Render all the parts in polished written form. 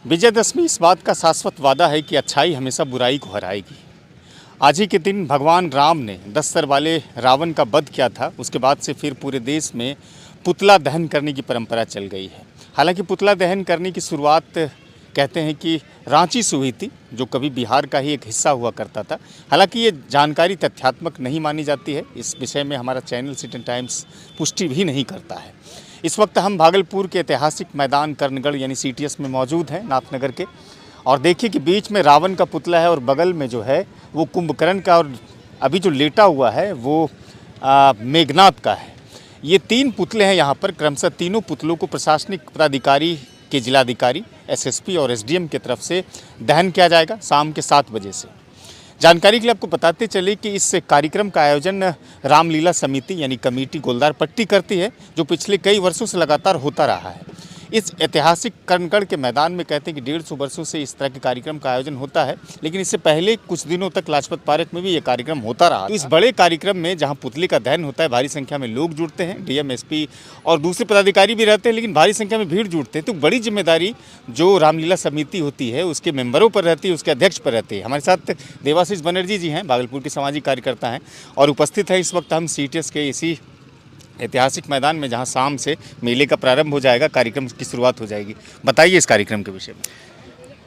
विजयदशमी इस बात का शाश्वत वादा है कि अच्छाई हमेशा बुराई को हराएगी। आज ही के दिन भगवान राम ने 10 सर वाले रावण का वध किया था। उसके बाद से फिर पूरे देश में पुतला दहन करने की परंपरा चल गई है। हालांकि पुतला दहन करने की शुरुआत कहते हैं कि रांची से हुई थी, जो कभी बिहार का ही एक हिस्सा हुआ करता था। हालांकि ये जानकारी तथ्यात्मक नहीं मानी जाती है। इस विषय में हमारा चैनल सिटी टाइम्स पुष्टि भी नहीं करता है। इस वक्त हम भागलपुर के ऐतिहासिक मैदान कर्णगढ़ यानी CTS में मौजूद हैं, नाथनगर के। और देखिए कि बीच में रावण का पुतला है और बगल में जो है वो कुंभकर्ण का, और अभी जो लेटा हुआ है वो मेघनाथ का है। ये 3 पुतले हैं यहाँ पर। क्रमशः तीनों पुतलों को प्रशासनिक पदाधिकारी के जिलाधिकारी, SSP और SDM की तरफ से दहन किया जाएगा शाम के 7 बजे से। जानकारी के लिए आपको बताते चले कि इस कार्यक्रम का आयोजन रामलीला समिति यानी कमेटी गोलदार पट्टी करती है, जो पिछले कई वर्षों से लगातार होता रहा है। इस ऐतिहासिक कर्णगढ़ के मैदान में कहते हैं कि 150 वर्षों से इस तरह के कार्यक्रम का आयोजन होता है, लेकिन इससे पहले कुछ दिनों तक लाजपत पार्क में भी ये कार्यक्रम होता रहा। तो इस बड़े कार्यक्रम में जहां पुतले का दहन होता है, भारी संख्या में लोग जुड़ते हैं। DM, SP और दूसरे पदाधिकारी भी रहते हैं, लेकिन भारी संख्या में भीड़ जुड़ते हैं। तो बड़ी जिम्मेदारी जो रामलीला समिति होती है उसके मेंबरों पर रहती है, उसके अध्यक्ष पर रहती है। हमारे साथ देवाशीष बनर्जी जी हैं, भागलपुर के सामाजिक कार्यकर्ता हैं और उपस्थित है इस वक्त हम CTS के इसी ऐतिहासिक मैदान में, जहां शाम से मेले का प्रारंभ हो जाएगा, कार्यक्रम की शुरुआत हो जाएगी। बताइए इस कार्यक्रम के विषय में।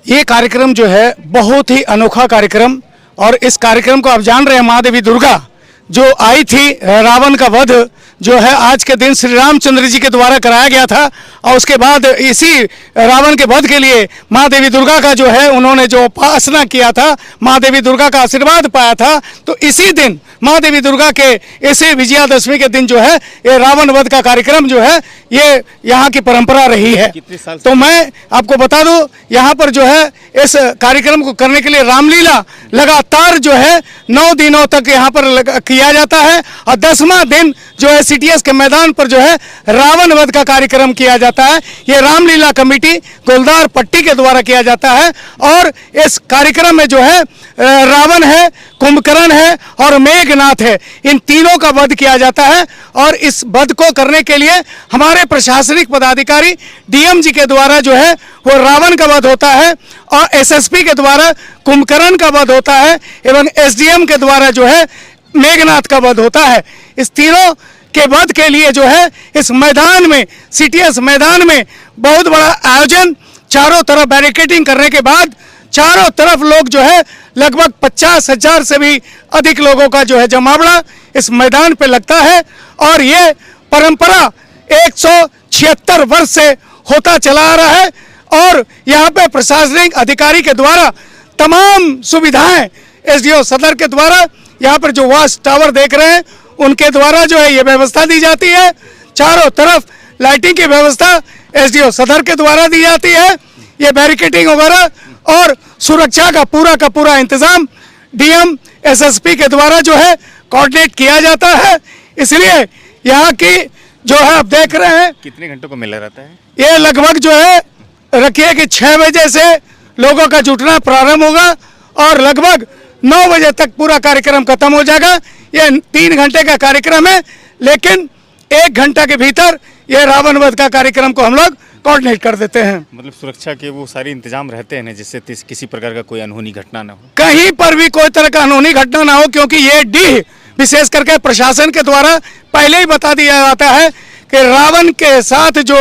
ये कार्यक्रम जो है बहुत ही अनोखा कार्यक्रम, और इस कार्यक्रम को आप जान रहे हैं, माँ देवी दुर्गा जो आई थी, रावण का वध जो है आज के दिन श्री रामचंद्र जी के द्वारा कराया गया था। और उसके बाद इसी रावण के वध के लिए माँ देवी दुर्गा का जो है उन्होंने जो उपासना किया था, माँ देवी दुर्गा का आशीर्वाद पाया था। तो इसी दिन माँ देवी दुर्गा के इसी विजयादशमी के दिन जो है ये रावण वध का कार्यक्रम जो है ये यहाँ की परंपरा रही है। तो मैं आपको बता दूं, यहाँ पर जो है इस कार्यक्रम को करने के लिए रामलीला लगातार जो है 9 दिनों तक यहाँ पर किया जाता है, और 10वां दिन जो है CTS के मैदान पर जो है रावण वध का कार्यक्रम किया जाता है। ये रामलीला कमेटी गोलदार पट्टी के द्वारा किया जाता है। और इस कार्यक्रम में जो है रावण है, कुंभकर्ण है और मेघनाथ है, इन तीनों का वध किया जाता है। और इस वध को करने के लिए हमारे प्रशासनिक पदाधिकारी DM जी के द्वारा जो है वो रावण का वध होता है, और SSP के द्वारा कुंभकर्ण का वध होता है, एवं SDM के द्वारा जो है मेघनाथ का वध होता है। इस तीनों के वध के लिए जो है इस मैदान में, CTS मैदान में बहुत बड़ा आयोजन, चारों तरफ बैरिकेडिंग करने के बाद चारों तरफ लोग जो है लगभग 50,000 से भी अधिक लोगों का जो है जमावड़ा इस मैदान पे लगता है। और ये परंपरा 176 वर्ष से होता चला आ रहा है। और यहाँ पे प्रशासनिक अधिकारी के द्वारा तमाम सुविधाएं, SDO सदर के द्वारा, यहाँ पर जो वॉच टावर देख रहे हैं उनके द्वारा जो है ये व्यवस्था दी जाती है। चारों तरफ लाइटिंग की व्यवस्था SDO सदर के द्वारा दी जाती है। ये बैरिकेडिंग वगैरह और सुरक्षा का पूरा इंतजाम DM, SSP के द्वारा जो है कोऑर्डिनेट किया जाता है। इसलिए यहाँ की जो है आप देख रहे हैं। कितने घंटों को मेला रहता है? ये लगभग जो है रखिए कि 6 बजे से लोगों का जुटना प्रारंभ होगा और लगभग 9 बजे तक पूरा कार्यक्रम खत्म हो जाएगा। ये 3 घंटे का कार्यक्रम है, लेकिन 1 घंटा के भीतर ये रावण वध का कार्यक्रम को हम लोग कोऑर्डिनेट कर देते हैं। मतलब सुरक्षा के वो सारे इंतजाम रहते हैं जिससे किसी प्रकार का कोई अनहोनी घटना ना हो, कहीं पर भी कोई तरह का अनहोनी घटना ना हो, क्योंकि ये डीह विशेष करके प्रशासन के द्वारा पहले ही बता दिया जाता है कि रावण के साथ जो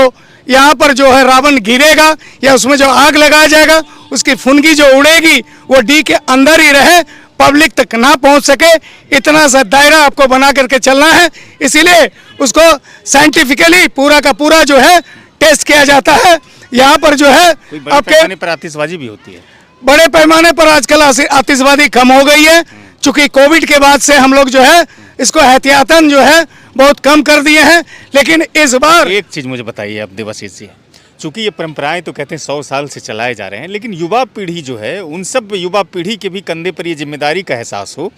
यहाँ पर जो है रावण गिरेगा या उसमें जो आग लगाया जाएगा, उसकी फुनगी जो उड़ेगी वो डी के अंदर ही रहे, पब्लिक तक ना पहुँच सके, इतना सा दायरा आपको बना करके चलना है। इसीलिए उसको साइंटिफिकली पूरा का पूरा जो है टेस्ट किया जाता है। यहाँ पर जो है बड़े पैमाने पर आतिशबाजी भी होती है। बड़े पैमाने पर आजकल आतिशबाजी कम हो गई है, चूंकि कोविड के बाद से हम लोग जो है इसको एहतियातन जो है बहुत कम कर दिए हैं। लेकिन इस बार एक चीज़ मुझे बताइए आप देवाशीष जी, चूँकि ये परंपराएं तो कहते हैं 100 साल से चलाए जा रहे हैं, लेकिन युवा पीढ़ी जो है उन सब युवा पीढ़ी के भी कंधे पर ये जिम्मेदारी का एहसास हो।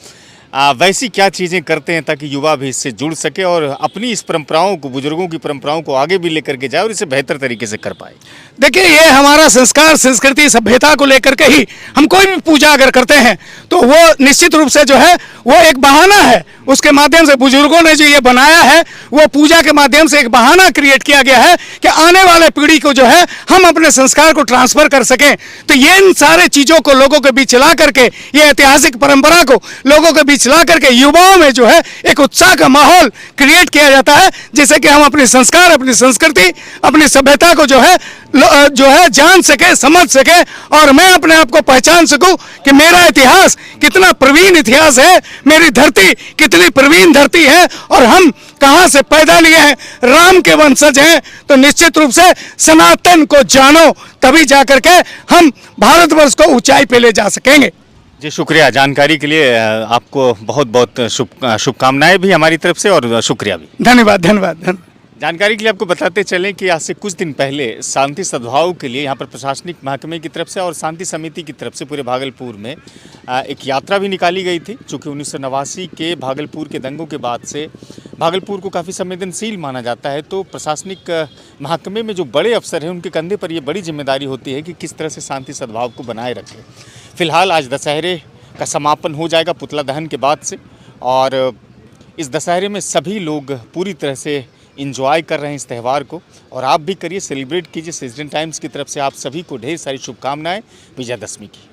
वैसी क्या चीज़ें करते हैं ताकि युवा भी इससे जुड़ सके और अपनी इस परंपराओं को, बुजुर्गों की परंपराओं को आगे भी लेकर के जाए और इसे बेहतर तरीके से कर पाए? देखिए, ये हमारा संस्कार, संस्कृति, सभ्यता को लेकर के ही हम कोई भी पूजा अगर करते हैं तो वो निश्चित रूप से जो है वो एक बहाना है। उसके माध्यम से बुजुर्गों ने जो ये बनाया है, वो पूजा के माध्यम से एक बहाना क्रिएट किया गया है कि आने वाले पीढ़ी को जो है हम अपने संस्कार को ट्रांसफर कर सकें। तो ये इन सारे चीज़ों को लोगों के बीच ला करके, ये ऐतिहासिक परंपरा को लोगों के बीच ला करके युवाओं में जो है एक उत्साह का माहौल क्रिएट किया जाता है, जिससे कि हम अपने संस्कार, अपनी संस्कृति, अपनी सभ्यता को जो है जान सके, समझ सके और मैं अपने आप को पहचान सकूं कि मेरा इतिहास कितना प्रवीण इतिहास है, मेरी धरती कितनी प्रवीण धरती है और हम कहां से पैदा लिए हैं, राम के वंशज हैं। तो निश्चित रूप से सनातन को जानो, तभी जाकर के हम भारतवर्ष को ऊंचाई पे ले जा सकेंगे। जी शुक्रिया जानकारी के लिए। आपको बहुत बहुत शुभकामनाएं भी हमारी तरफ से और शुक्रिया भी। धन्यवाद धन्यवाद धन्यवाद। जानकारी के लिए आपको बताते चलें कि आज से कुछ दिन पहले शांति सद्भाव के लिए यहाँ पर प्रशासनिक महकमे की तरफ से और शांति समिति की तरफ से पूरे भागलपुर में एक यात्रा भी निकाली गई थी। चूँकि 1989 के भागलपुर के दंगों के बाद से भागलपुर को काफ़ी संवेदनशील माना जाता है, तो प्रशासनिक महकमे में जो बड़े अफसर हैं उनके कंधे पर ये बड़ी जिम्मेदारी होती है कि किस तरह से शांति सद्भाव को बनाए रखें। फिलहाल आज दशहरे का समापन हो जाएगा पुतला दहन के बाद से, और इस दशहरे में सभी लोग पूरी तरह से इंजॉय कर रहे हैं इस त्यौहार को, और आप भी करिए, सेलिब्रेट कीजिए। सिटीजन टाइम्स की तरफ से आप सभी को ढेर सारी शुभकामनाएं विजयादशमी की।